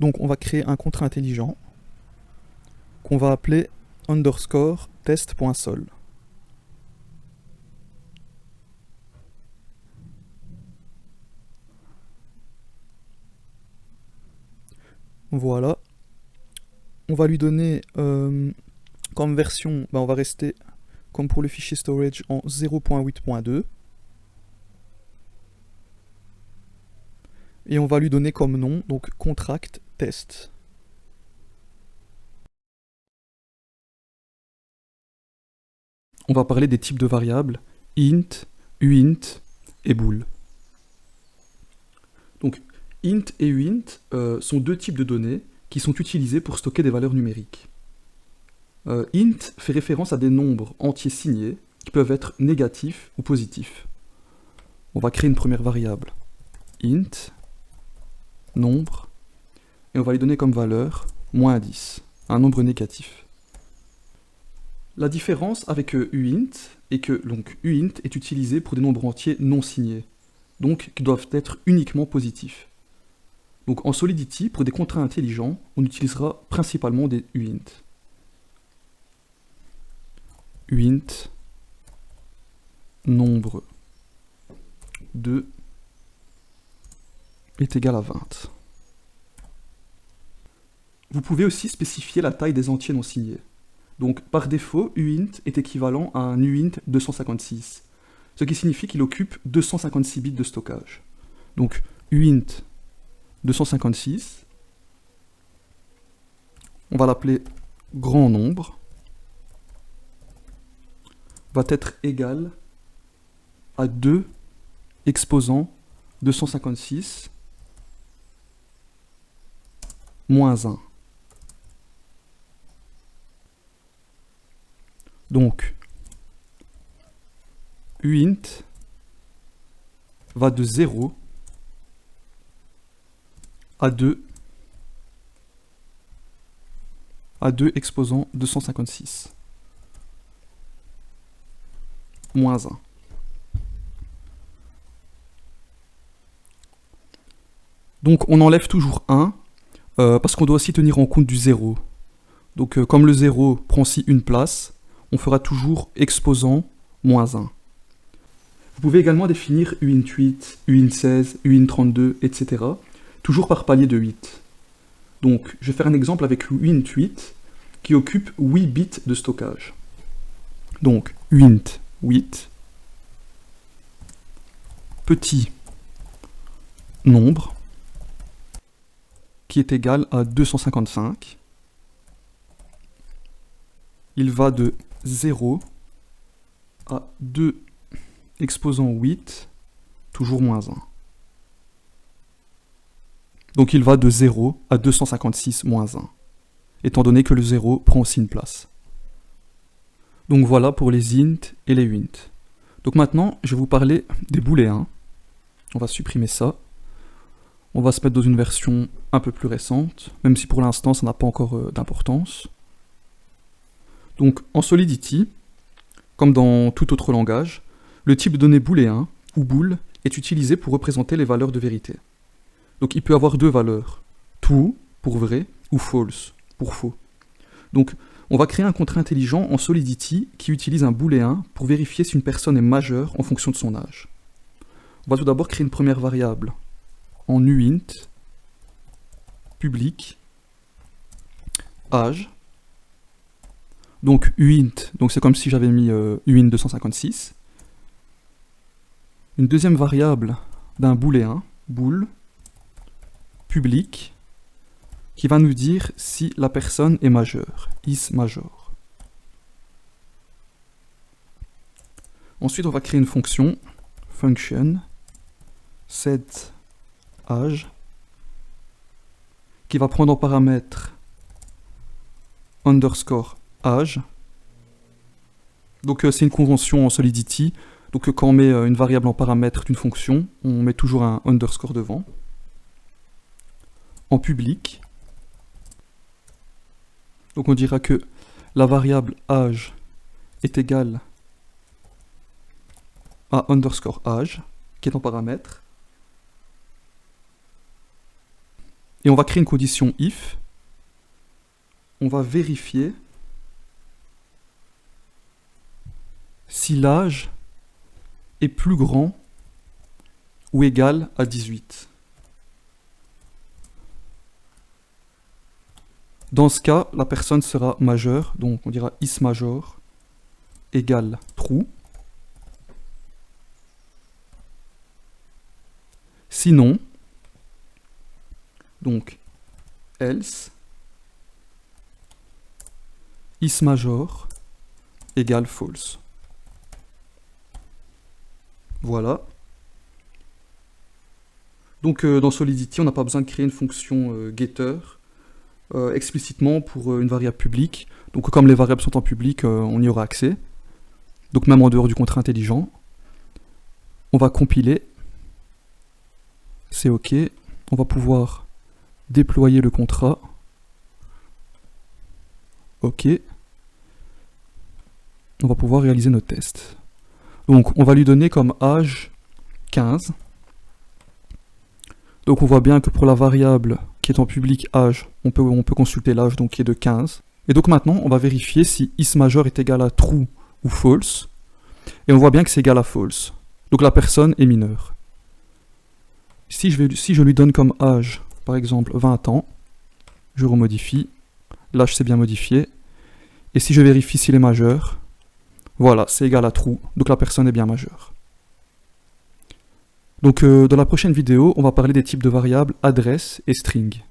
Donc on va créer un contrat intelligent qu'on va appeler underscore test.sol. Voilà. On va lui donner comme version, on va rester comme pour le fichier storage en 0.8.2. Et on va lui donner comme nom, donc contract test. On va parler des types de variables int, uint et bool. Donc int et uint sont deux types de données qui sont utilisés pour stocker des valeurs numériques. Int fait référence à des nombres entiers signés qui peuvent être négatifs ou positifs. On va créer une première variable int, nombre, et on va lui donner comme valeur moins 10, un nombre négatif. La différence avec uint est que uint est utilisé pour des nombres entiers non signés, donc qui doivent être uniquement positifs. Donc en Solidity, pour des contrats intelligents, on utilisera principalement des uint. Uint nombre 2 est égal à 20. Vous pouvez aussi spécifier la taille des entiers non signés. Donc par défaut, uint est équivalent à un uint 256, ce qui signifie qu'il occupe 256 bits de stockage. Donc uint 256, on va l'appeler grand nombre, va être égal à 2 exposant 256 moins 1. Donc, uint va de 0 à 2 exposant 256 moins 1. Donc on enlève toujours 1 parce qu'on doit aussi tenir en compte du 0. Donc comme le 0 prend aussi une place, on fera toujours exposant moins 1. Vous pouvez également définir uint 8, uint 16, uint 32, etc. toujours par palier de 8. Donc je vais faire un exemple avec uint 8 qui occupe 8 bits de stockage. Donc uint 8, petit nombre, qui est égal à 255. Il va de 0 à 2 exposant 8, toujours moins 1. Donc il va de 0 à 256 moins 1, étant donné que le 0 prend aussi une place. Donc voilà pour les int et les uint. Donc maintenant, je vais vous parler des booléens. On va supprimer ça. On va se mettre dans une version un peu plus récente, même si pour l'instant ça n'a pas encore d'importance. Donc en Solidity, comme dans tout autre langage, le type de données booléen, ou bool, est utilisé pour représenter les valeurs de vérité. Donc il peut avoir deux valeurs, true pour vrai, ou false pour faux. Donc on va créer un contrat intelligent en Solidity qui utilise un booléen pour vérifier si une personne est majeure en fonction de son âge. On va tout d'abord créer une première variable en uint, public, âge. Donc uint, donc c'est comme si j'avais mis uint 256. Une deuxième variable d'un booléen, bool, public, qui va nous dire si la personne est majeure, is major. Ensuite, on va créer une fonction, function, set âge, qui va prendre en paramètre underscore âge. Donc c'est une convention en Solidity. Donc quand on met une variable en paramètre d'une fonction, on met toujours un underscore devant. En public, donc on dira que la variable âge est égale à underscore âge, qui est en paramètre. Et on va créer une condition if. On va vérifier si l'âge est plus grand ou égal à 18. Dans ce cas, la personne sera majeure, donc on dira is major égale true. Sinon, donc else is major égale false. Voilà. Donc dans Solidity, on n'a pas besoin de créer une fonction getter explicitement pour une variable publique. Donc comme les variables sont en public, on y aura accès. Donc même en dehors du contrat intelligent. On va compiler. C'est OK. On va pouvoir déployer le contrat. OK. On va pouvoir réaliser nos tests. Donc on va lui donner comme âge 15. Donc on voit bien que pour la variable qui est en public âge, on peut consulter l'âge donc qui est de 15. Et donc maintenant on va vérifier si is major est égal à true ou false. Et on voit bien que c'est égal à false. Donc la personne est mineure. Si je lui donne comme âge, par exemple 20 ans, je remodifie. L'âge c'est bien modifié. Et si je vérifie s'il est majeur, voilà, c'est égal à true. Donc la personne est bien majeure. Donc dans la prochaine vidéo, on va parler des types de variables adresse et string.